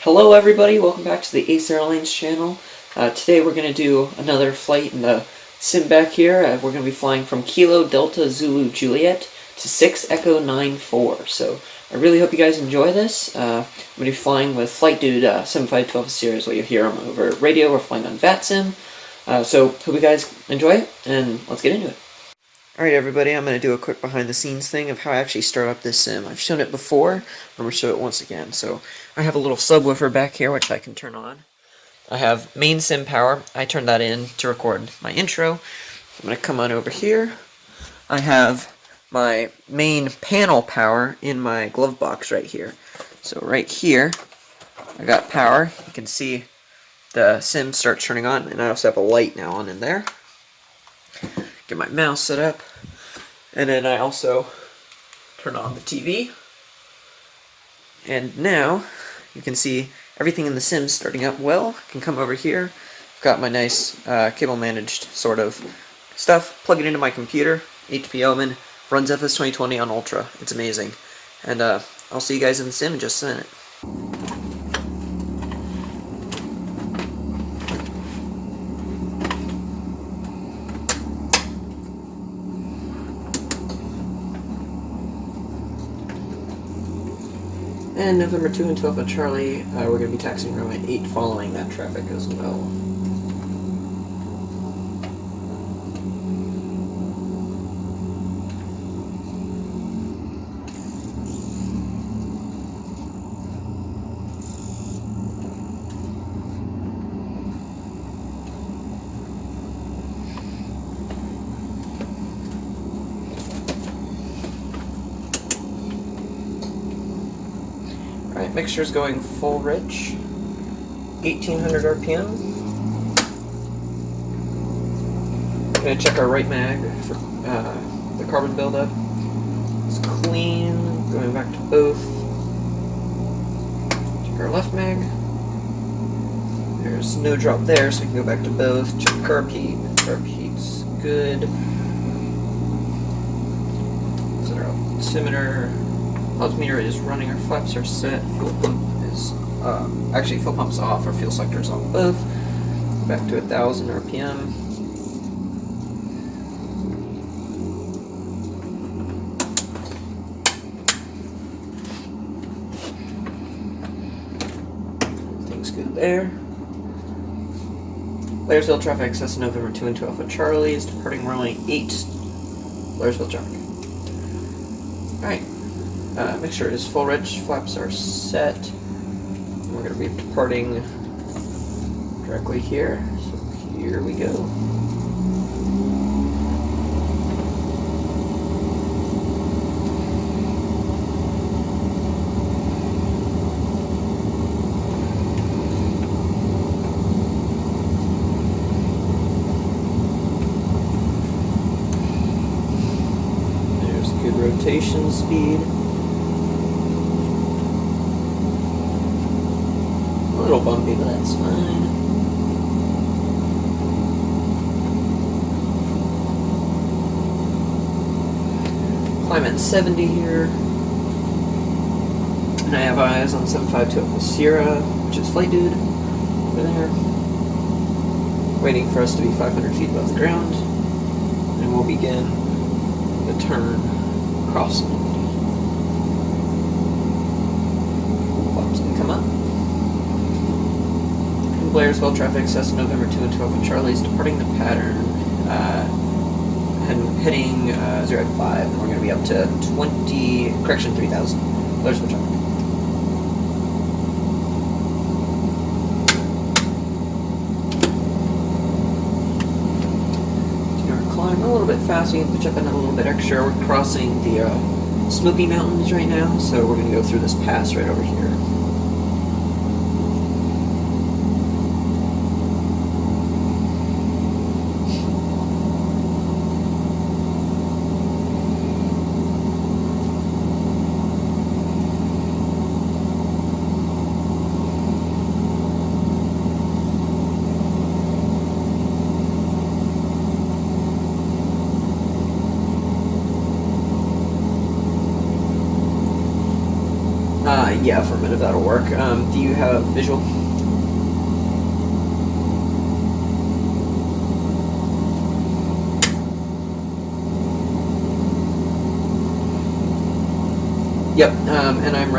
Hello everybody, welcome back to the Ace Airlines channel. Today we're going to do another flight in the sim back here. We're going to be flying from Kilo Delta Zulu Juliet to 6 Echo 94. So I really hope you guys enjoy this. I'm going to be flying with Flight Dude 7512 series, where you hear him over radio. We're flying on VATSIM. So hope you guys enjoy it, and let's get into it. Alright everybody, I'm going to do a quick behind the scenes thing of how I actually start up this sim. I've shown it before, I'm going to show it once again. So I have a little subwoofer back here which I can turn on. I have main sim power. I turned that in to record my intro. I'm going to come on over here. I have my main panel power in my glove box right here. So right here, I got power. You can see the sim start turning on, and I also have a light now on in there. Get my mouse set up, and then I also turn on the TV, and now you can see everything in the sim starting up well. I can come over here. I've got my nice cable managed sort of stuff, plug it into my computer. HP Omen runs FS 2020 on Ultra. It's amazing, and I'll see you guys in the sim in just a minute. And November 2 and 12 at Charlie, we're going to be taxiing runway 8 following that traffic as well. Alright, mixture's going full rich, 1800 RPM. Gonna check our right mag for the carbon buildup. It's clean, going back to both. Check our left mag. There's no drop there, so we can go back to both. Check carb heat. Carb heat's good. Set our altimeter. Altimeter is running, our flaps are set, fuel pump is, actually fuel pump's off, our fuel selector is on both. Go back to 1000 RPM. Everything's good there. Blairsville traffic, Cessna November 2 and 2 Alpha Charlie's, departing runway 8, Blairsville traffic. Alright. Mixture is full rich, flaps are set. We're going to be departing directly here, so here we go. There's good rotation speed. A little bumpy, but that's fine. Climb at 70 here. And I have eyes on 752 Sierra, which is Flight Dude over there. Waiting for us to be 500 feet above the ground. And we'll begin the turn crossing. Flaps can come up. Blairsville traffic, Cessna November 2 and 12 and Charlie's departing the pattern, and heading 0 at 5, and we're going to be up to 3000, Blairsville traffic. Continue our climb a little bit faster, you can pitch up in a little bit extra. We're crossing the Smoky Mountains right now, so we're going to go through this pass right over here. Yeah, affirmative, that'll work. Do you have visual? Yep, and I'm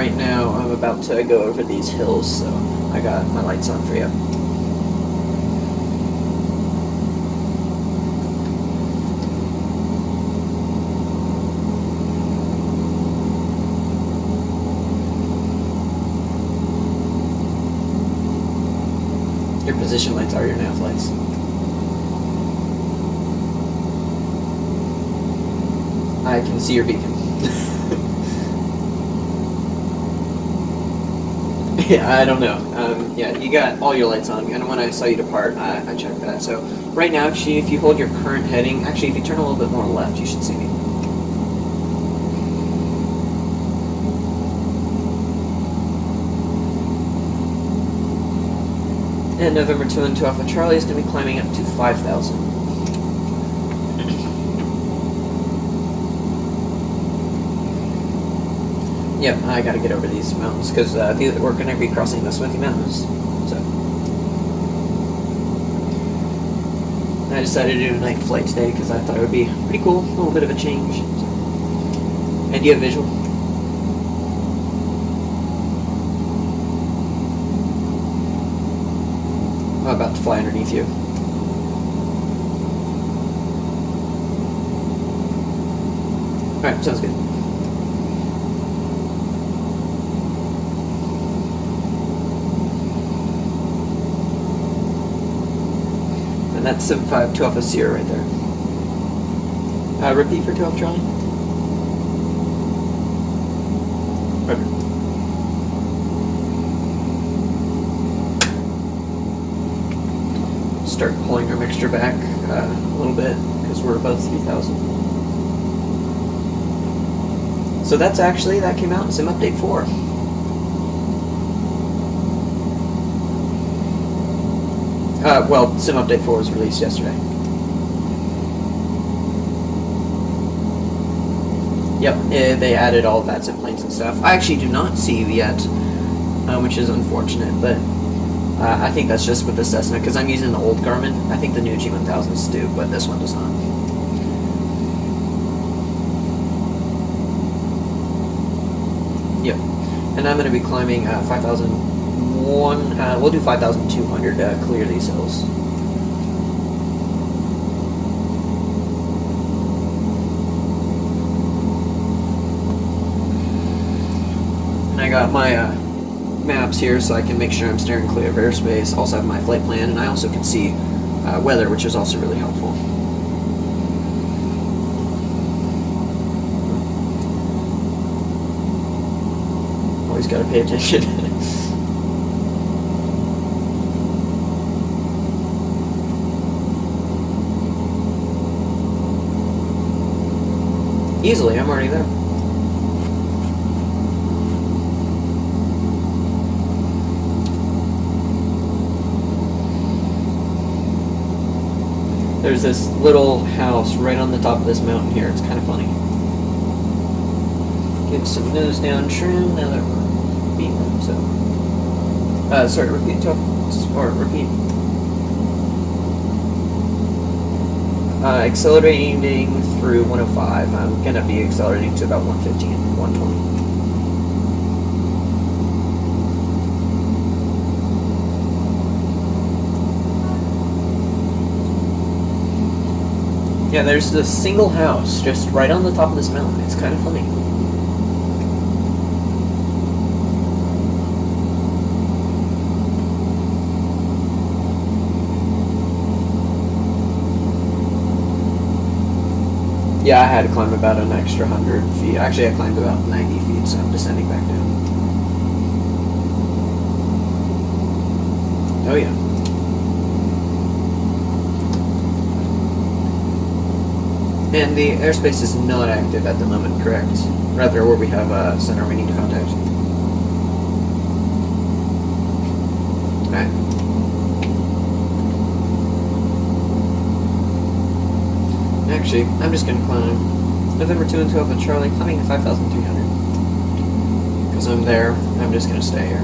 about to go over these hills, so I got my lights on for you. Your position lights are your nav lights. I can see your beacon. Yeah, I don't know. Yeah, you got all your lights on, and when I saw you depart, I checked that. So right now, actually, if you hold your current heading, actually, if you turn a little bit more left, you should see me. And November 2 and 2 Alpha Charlie is going to be climbing up to 5,000. Yep, I gotta get over these mountains because we're going to be crossing the Smoky Mountains. So I decided to do a night flight today because I thought it would be pretty cool, a little bit of a change. So. And do you have visual? I'm about to fly underneath you. Alright, sounds good. And that's 75 2 Alpha Sierra right there. Repeat for 2 Alpha Charlie. Roger. Start pulling our mixture back a little bit because we're above 3,000. So that came out in Sim Update 4. Well, Sim Update 4 was released yesterday. Yep, they added all of that sim planes and stuff. I actually do not see you yet, which is unfortunate, but I think that's just with the Cessna, because I'm using the old Garmin. I think the new G1000s do, but this one does not. Yep, and I'm going to be climbing 5,001, we'll do 5,200 to clear these hills. And I got my maps here so I can make sure I'm steering clear of airspace. Also have my flight plan, and I also can see weather, which is also really helpful. Always got to pay attention. Easily, I'm already there. There's this little house right on the top of this mountain here. It's kind of funny. Get some nose down trim now that we're beating, so. Sorry, repeat, or repeat. Accelerating through 105. I'm going to be accelerating to about 115, 120. Yeah, there's this single house just right on the top of this mountain. It's kind of funny. Yeah, I had to climb about an extra 100 feet. Actually, I climbed about 90 feet, so I'm descending back down. Oh yeah. And the airspace is not active at the moment, correct? Rather, where we have a center we need to contact. Alright. Actually, I'm just going to climb November 2 and 2 Alpha Charlie, climbing to 5,300. because I'm there. I'm just going to stay here.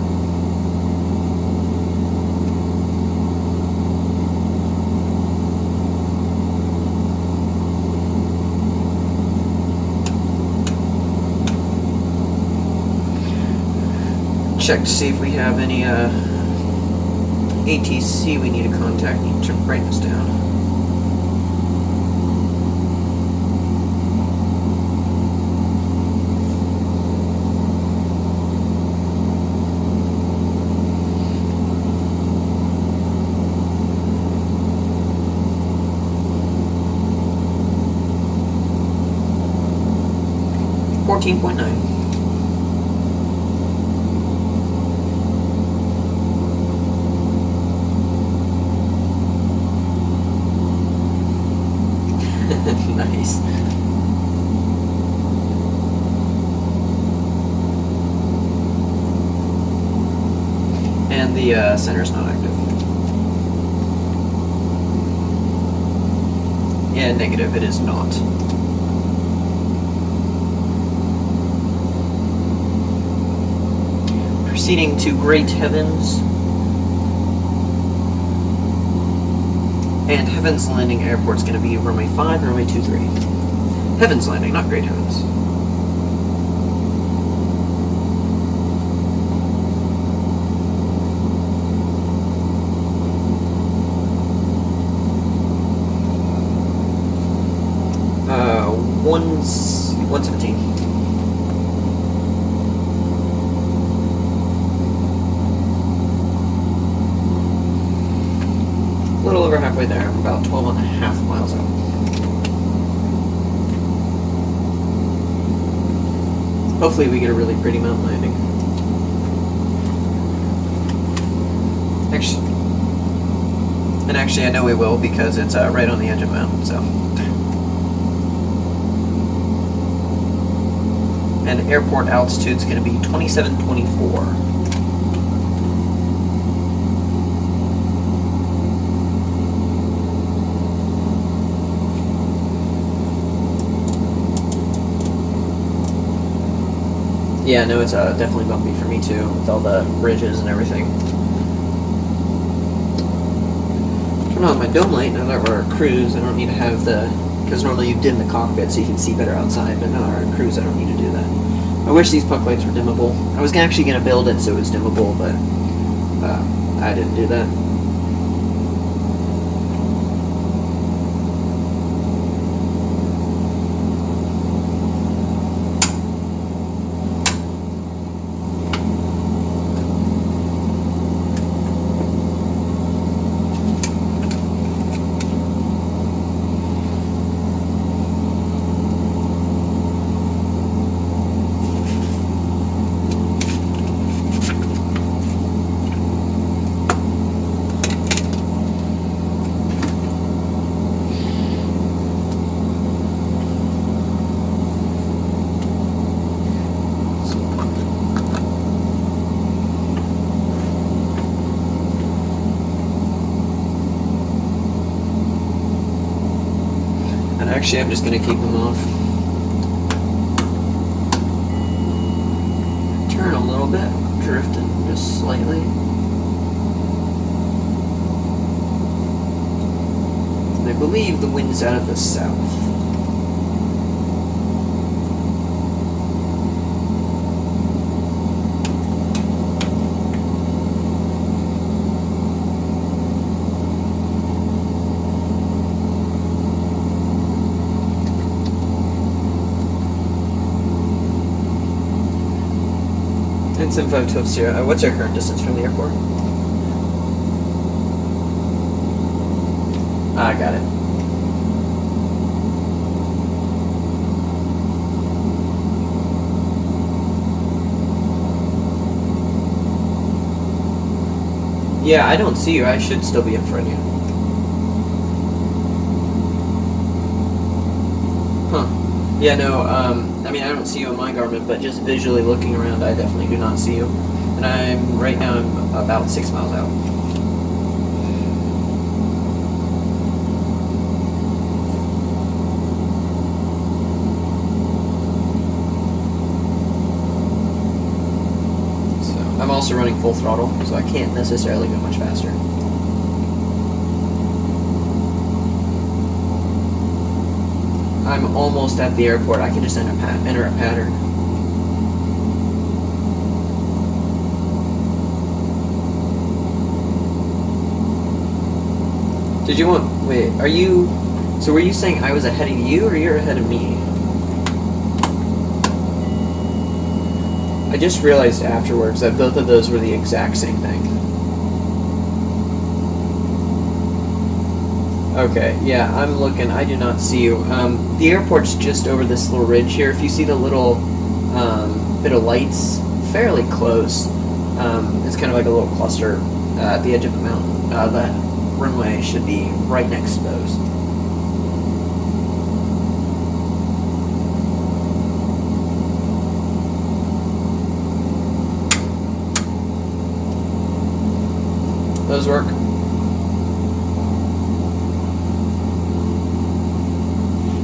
Check to see if we have any ATC we need to contact. Need to write this down. $14.9. Nice. And the center's not active. Yeah, negative, it is not. Proceeding to Great Heavens. And Heavens Landing Airport's going to be runway 5, runway 23. Heavens Landing, not Great Heavens. Uh, 117. A little over halfway there. I'm about 12.5 miles out. Hopefully we get a really pretty mountain landing. Actually I know we will because it's right on the edge of the mountain, so. And airport altitude's going to be 2724. Yeah, no, it's definitely bumpy for me too, with all the ridges and everything. Turn on my dome light now that we're at cruise. I don't need to have because normally you dim the cockpit so you can see better outside, but now we're at cruise, I don't need to do that. I wish these puck lights were dimmable. I was actually going to build it so it was dimmable, but I didn't do that. Actually, I'm just going to keep them off. Turn a little bit, drifting just slightly. And I believe the wind's out of the south. Info to Sierra. What's our current distance from the airport? I got it. Yeah, I don't see you. I should still be in front of you. Huh. Yeah, no, I mean, I don't see you on my Garmin, but just visually looking around, I definitely do not see you. And right now I'm about 6 miles out. I'm also running full throttle, so I can't necessarily go much faster. I'm almost at the airport. I can just enter a pattern. Did you want... Wait, are you... So were you saying I was ahead of you, or you're ahead of me? I just realized afterwards that both of those were the exact same thing. Okay, yeah, I'm looking. I do not see you. The airport's just over this little ridge here. If you see the little bit of lights, fairly close. It's kind of like a little cluster at the edge of the mountain. The runway should be right next to those. Those work.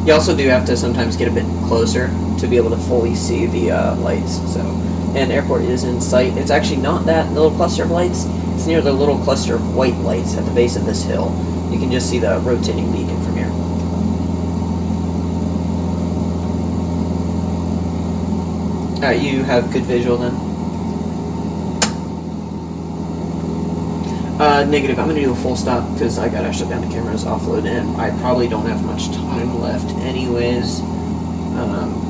You also do have to sometimes get a bit closer to be able to fully see the lights. So, and airport is in sight. It's actually not that little cluster of lights. It's near the little cluster of white lights at the base of this hill. You can just see the rotating beacon from here. Alright, you have good visual then? Negative. I'm going to do a full stop because I got to shut down the cameras, offload, and I probably don't have much time left anyways.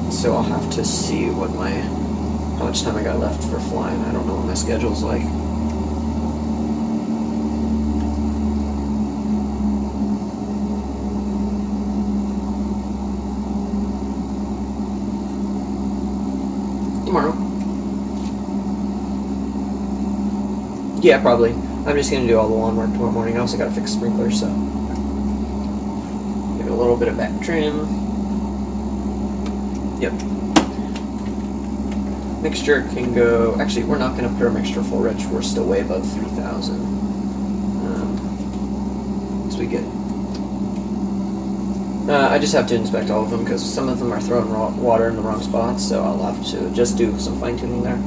So I'll have to see what how much time I got left for flying. I don't know what my schedule's like. Tomorrow. Yeah, probably. I'm just going to do all the lawn work tomorrow morning. I also got to fix sprinklers, so give it a little bit of back trim. Yep. Mixture can go... Actually, we're not going to put our mixture full rich. We're still way above 3,000. So we get... I just have to inspect all of them because some of them are throwing water in the wrong spots, so I'll have to just do some fine-tuning there.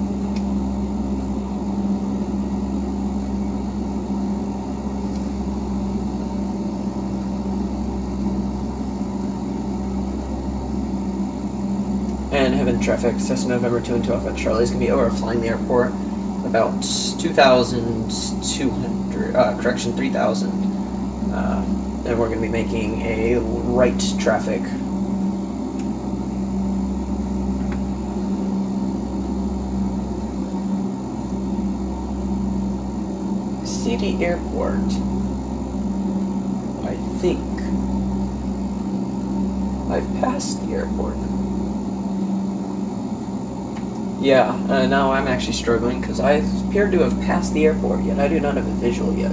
And heaven traffic, Cessna November 2 and 2 Alpha Charlie is going to be overflying the airport about 2,200, 3,000. And we're going to be making a right traffic. See the airport. I think I've passed the airport. Yeah, now I'm actually struggling because I appear to have passed the airport, yet I do not have a visual yet.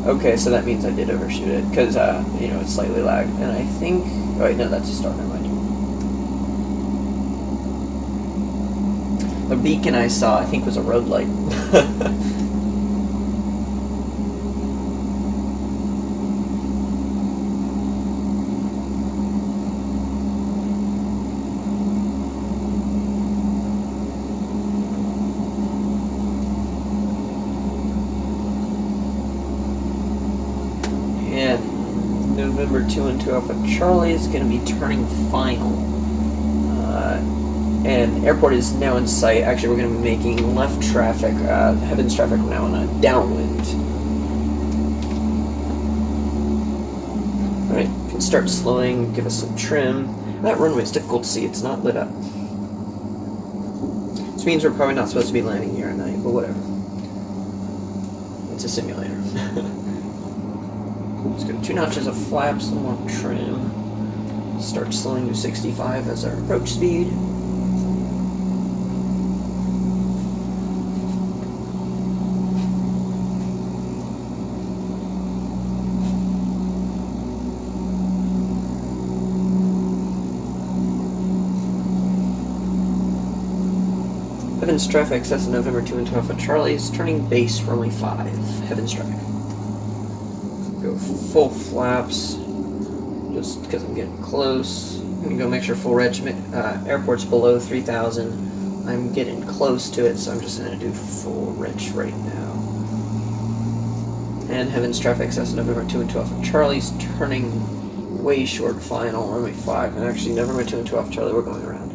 Okay, so that means I did overshoot it because, you know, it's slightly lagged. And I think... Oh, wait, no, that's a start, never mind. The beacon I saw, I think, was a road light. November 2 and 2 Alpha Charlie is going to be turning final. And airport is now in sight. Actually, we're going to be making left traffic, heavens traffic now on a downwind. Alright, can start slowing, give us some trim. That runway is difficult to see, it's not lit up. Which means we're probably not supposed to be landing here at night, but whatever. It's a simulator. Let's go 2 notches of flaps, a little more trim. Start slowing to 65 as our approach speed. Heavens traffic, Cessna November 2 and 2 Alpha Charlie's turning base runway 5. Heavens traffic. Go full flaps, just because I'm getting close. I'm gonna go make sure full reg. Airport's below 3,000. I'm getting close to it, so I'm just gonna do full reg right now. And Heavens traffic, Cessna November 2 and 12. Charlie's turning way short final, runway 5. And actually, November 2 and 12, Charlie, we're going around.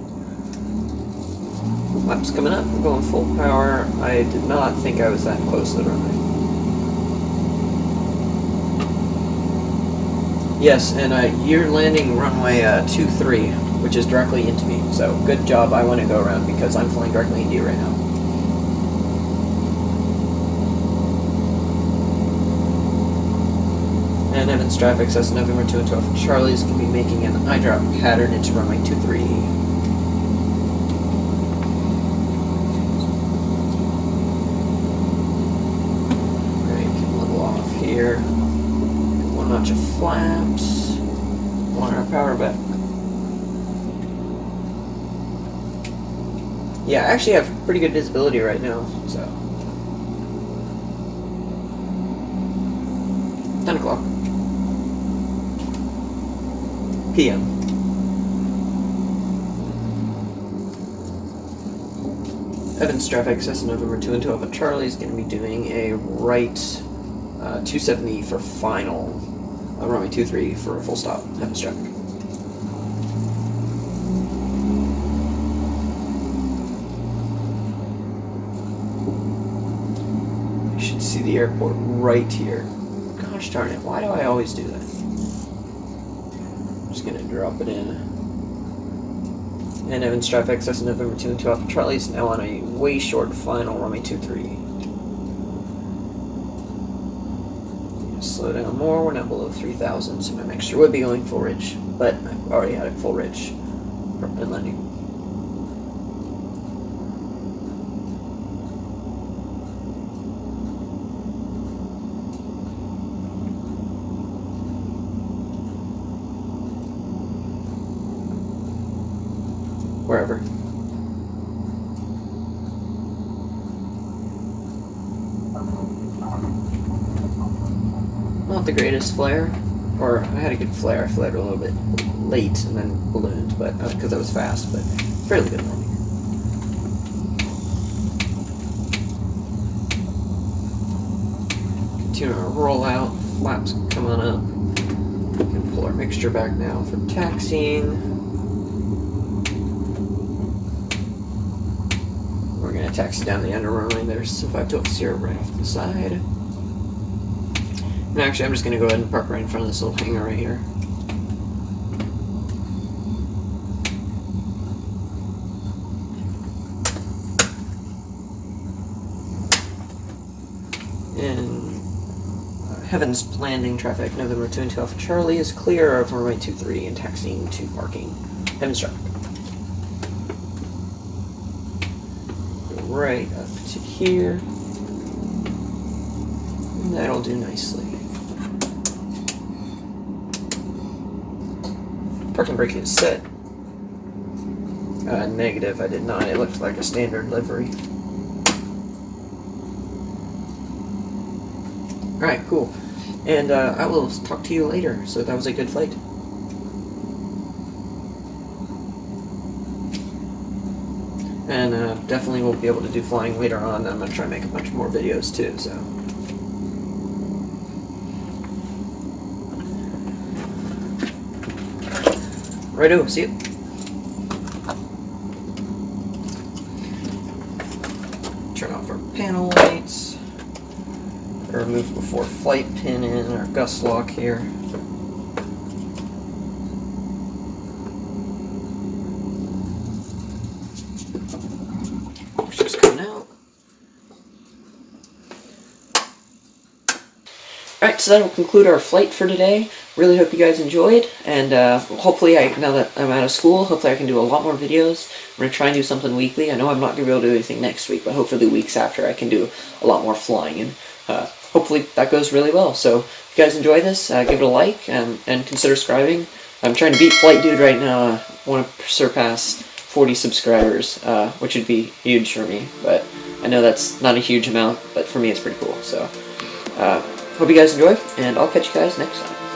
Laps coming up, we're going full power. I did not think I was that close to the runway. Yes, and you're landing runway 23, which is directly into me. So good job. I want to go around because I'm flying directly into you right now. And Evans traffic says November 2 and 12. Charlie's going to be making an eye drop pattern into runway 23. Alright, can level off here. One notch of flaps. One our power back. Yeah, I actually have pretty good visibility right now, so. 10 o'clock. PM. Evans traffic, Cessna November 2 and 12, but Charlie's going to be doing a right 270 for final, runway 23 for a full stop. Evans traffic. You should see the airport right here. Gosh darn it, why do I always do that? I'm just going to drop it in. And Evans traffic, Cessna November 2 and 12. Charlie's now on a way short final, runway 23. Slow down more, we're now below 3,000, so my mixture would be going full ridge, but I've already had it full ridge and landing. Wherever. Not the greatest flare, or I had a good flare. I flared a little bit late and then ballooned, but because I was fast, but fairly good landing. Continue our rollout, flaps come on up. We can pull our mixture back now for taxiing. We're going to taxi down the under runway. There's some 5200 right off to the side. And actually, I'm just going to go ahead and park right in front of this little hangar right here. And Heavens landing traffic, November 2 and 12. Charlie is clear of runway 23 and taxiing to parking. Heavens traffic. Right up to here. And that'll do nicely. Parking brake is set. Negative, I did not. It looked like a standard livery. Alright, cool. And I will talk to you later. So that was a good flight. And definitely will be able to do flying later on. I'm going to try and make a bunch more videos too, so. Righto, see you. Turn off our panel lights. Remove before flight pin in our gust lock here. Just coming out. Alright, so that'll conclude our flight for today. Really hope you guys enjoyed, and hopefully, now that I'm out of school, hopefully I can do a lot more videos. I'm going to try and do something weekly. I know I'm not going to be able to do anything next week, but hopefully the weeks after I can do a lot more flying, and hopefully that goes really well. So if you guys enjoy this, give it a like, and consider subscribing. I'm trying to beat Flight Dude right now. I want to surpass 40 subscribers, which would be huge for me, but I know that's not a huge amount, but for me it's pretty cool. So hope you guys enjoy, and I'll catch you guys next time.